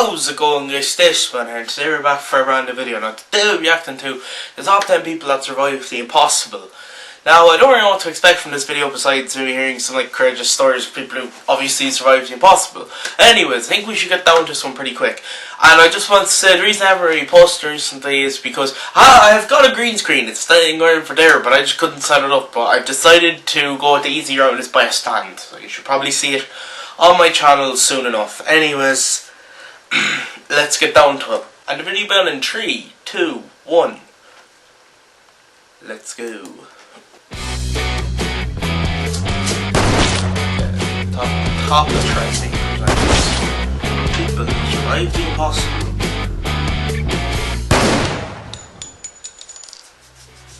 How's it going, guys? This man here, and today we're back for a brand new video. Now today we're reacting to the top 10 people that survived the impossible. Now I don't really know what to expect from this video besides me hearing some courageous stories of people who obviously survived the impossible. Anyways, I think we should get down to this one pretty quick. And I just want to say the reason I haven't really posted recently is because I've got a green screen. It's staying going for there, but I just couldn't set it up. But I've decided to go the easy route and just buy a stand. So you should probably see it on my channel soon enough. Anyways, let's get down to it. And the video bell in 3, 2, 1. Let's go. Top of the trending people who survived the impossible.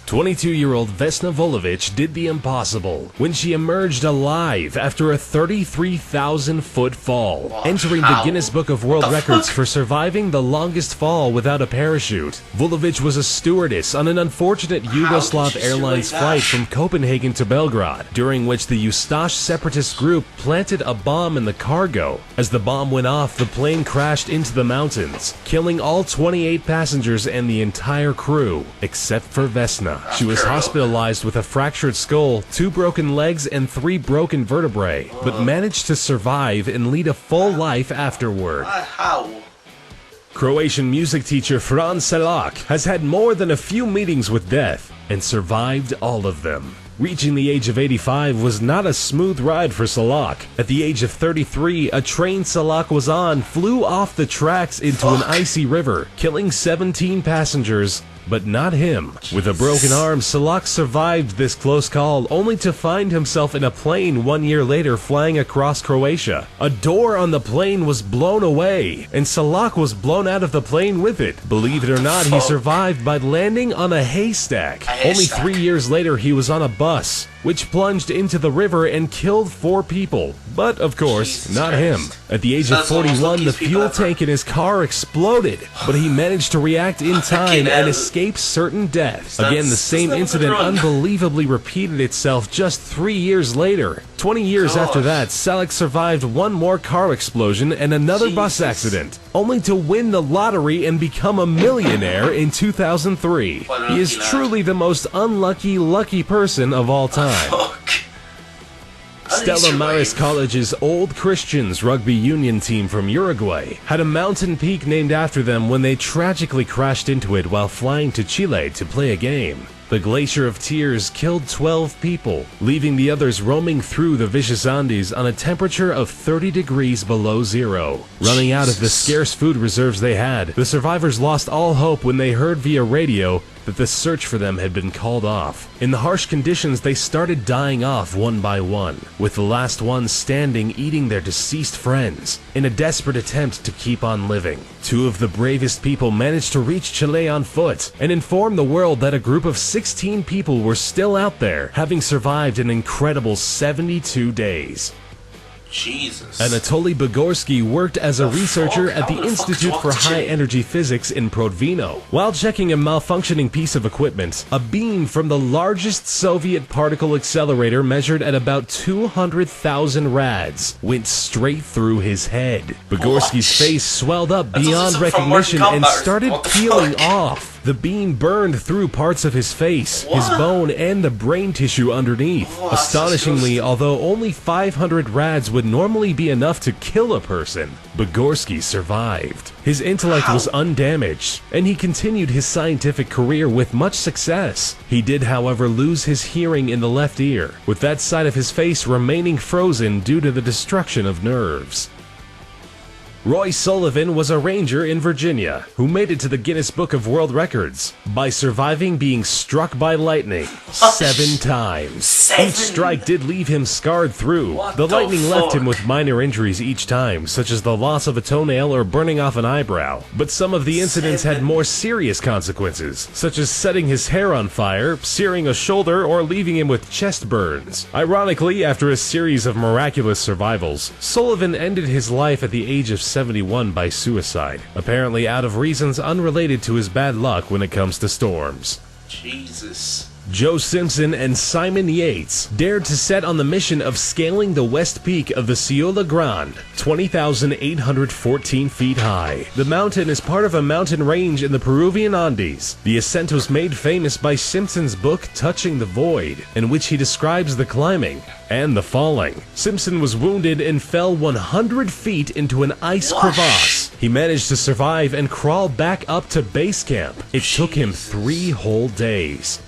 22-year-old Vesna Vulovic did the impossible when she emerged alive after a 33,000-foot fall, entering the Guinness Book of World Records for surviving the longest fall without a parachute. Vulovic was a stewardess on an unfortunate Yugoslav Airlines flight from Copenhagen to Belgrade, during which the Ustash separatist group planted a bomb in the cargo. As the bomb went off, the plane crashed into the mountains, killing all 28 passengers and the entire crew, except for Vesna. She was hospitalized with a fractured skull, 2 broken legs, and 3 broken vertebrae, but managed to survive and lead a full life afterward. How? Croatian music teacher Fran Selak has had more than a few meetings with death and survived all of them. Reaching the age of 85 was not a smooth ride for Selak. At the age of 33, a train Selak was on flew off the tracks into an icy river, killing 17 passengers, but not him. With a broken arm, Selak survived this close call, only to find himself in a plane 1 year later flying across Croatia. A door on the plane was blown away, and Selak was blown out of the plane with it. Believe it or not, he survived by landing on a haystack. Only 3 years later, he was on a bus, which plunged into the river and killed 4 people. But, of course, not him. At the age of 41, the fuel tank in his car exploded, but he managed to react in time and escape certain death. Again, the same incident unbelievably repeated itself just 3 years later. 20 years after that, Selak survived 1 more car explosion and another bus accident, only to win the lottery and become a millionaire in 2003. He is truly the most lucky person of all time. Stella Maris College's Old Christians rugby union team from Uruguay had a mountain peak named after them when they tragically crashed into it while flying to Chile to play a game. The Glacier of Tears killed 12 people, leaving the others roaming through the vicious Andes on a temperature of 30 degrees below zero. Running out of the scarce food reserves they had, the survivors lost all hope when they heard via radio that the search for them had been called off. In the harsh conditions, they started dying off one by one, with the last ones standing eating their deceased friends, in a desperate attempt to keep on living. 2 of the bravest people managed to reach Chile on foot and inform the world that a group of 16 people were still out there, having survived an incredible 72 days. Jesus. Anatoly Bugorsky worked as a researcher at the Institute for High Energy Physics in Prodvino. While checking a malfunctioning piece of equipment, a beam from the largest Soviet particle accelerator measured at about 200,000 rads went straight through his head. Bugorsky's face swelled up beyond recognition and started peeling off. The beam burned through parts of his face, his bone, and the brain tissue underneath. Astonishingly, although only 500 rads would normally be enough to kill a person, Bugorsky survived. His intellect was undamaged, and he continued his scientific career with much success. He did, however, lose his hearing in the left ear, with that side of his face remaining frozen due to the destruction of nerves. Roy Sullivan was a ranger in Virginia who made it to the Guinness Book of World Records by surviving being struck by lightning 7 times. Each strike did leave him scarred through. The lightning left him with minor injuries each time, such as the loss of a toenail or burning off an eyebrow. But some of the incidents had more serious consequences, such as setting his hair on fire, searing a shoulder, or leaving him with chest burns. Ironically, after a series of miraculous survivals, Sullivan ended his life at the age of 71 by suicide, apparently out of reasons unrelated to his bad luck when it comes to storms. Jesus. Joe Simpson and Simon Yates dared to set on the mission of scaling the west peak of the Ciudad Grande, 20,814 feet high. The mountain is part of a mountain range in the Peruvian Andes. The ascent was made famous by Simpson's book Touching the Void, in which he describes the climbing and the falling. Simpson was wounded and fell 100 feet into an ice crevasse. He managed to survive and crawl back up to base camp. It took him 3 whole days.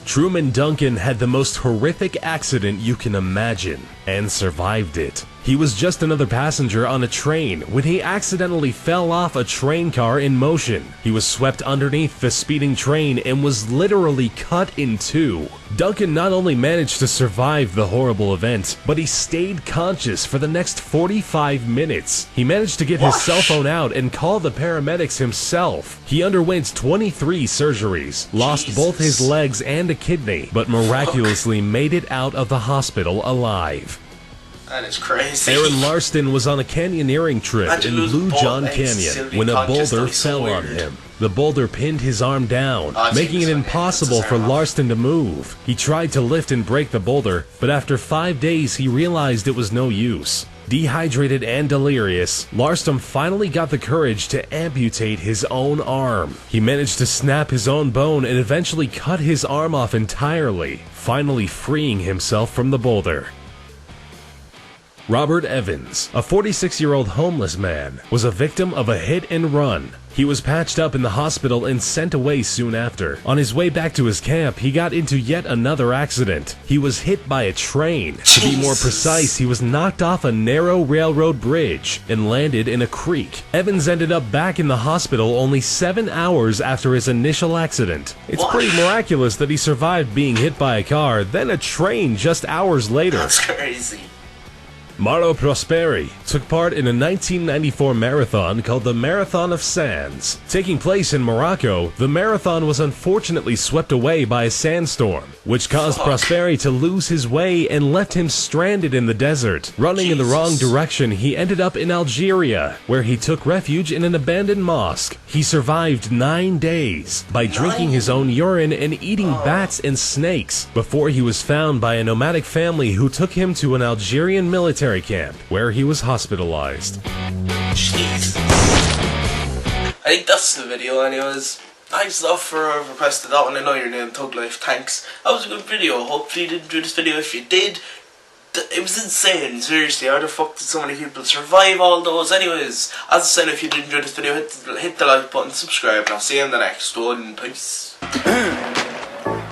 Truman Duncan had the most horrific accident you can imagine and survived it. He was just another passenger on a train when he accidentally fell off a train car in motion. He was swept underneath the speeding train and was literally cut in 2. Duncan not only managed to survive the horrible event, but he stayed conscious for the next 45 minutes. He managed to get his cell phone out and call the paramedics himself. He underwent 23 surgeries, lost both his legs and a kidney, but miraculously made it out of the hospital alive. That is crazy. Aaron Marston was on a canyoneering trip in Blue John Canyon when a boulder fell on him. The boulder pinned his arm down, making it impossible for Marston to move. He tried to lift and break the boulder, but after 5 days he realized it was no use. Dehydrated and delirious, Marston finally got the courage to amputate his own arm. He managed to snap his own bone and eventually cut his arm off entirely, finally freeing himself from the boulder. Robert Evans, a 46-year-old homeless man, was a victim of a hit and run. He was patched up in the hospital and sent away soon after. On his way back to his camp, he got into yet another accident. He was hit by a train. To be more precise, he was knocked off a narrow railroad bridge and landed in a creek. Evans ended up back in the hospital only 7 hours after his initial accident. It's pretty miraculous that he survived being hit by a car, then a train just hours later. That's crazy. Morrow Prosperi took part in a 1994 marathon called the Marathon of Sands. Taking place in Morocco, the marathon was unfortunately swept away by a sandstorm, which caused Prosperi to lose his way and left him stranded in the desert. Running in the wrong direction, he ended up in Algeria, where he took refuge in an abandoned mosque. He survived 9 days by drinking his own urine and eating bats and snakes before he was found by a nomadic family who took him to an Algerian military camp, where he was hospitalized. Jeez. I think that's the video anyways. Thanks a lot for requesting that one. I know your name, Thug Life. Thanks. That was a good video. Hopefully you did enjoy this video. If you did, it was insane. Seriously, how the fuck did so many people survive all those? Anyways, as I said, if you did enjoy this video, hit the like button, subscribe, and I'll see you in the next one. Peace.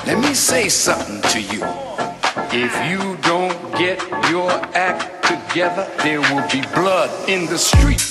Let me say something to you. If you don't get your act together, there will be blood in the street.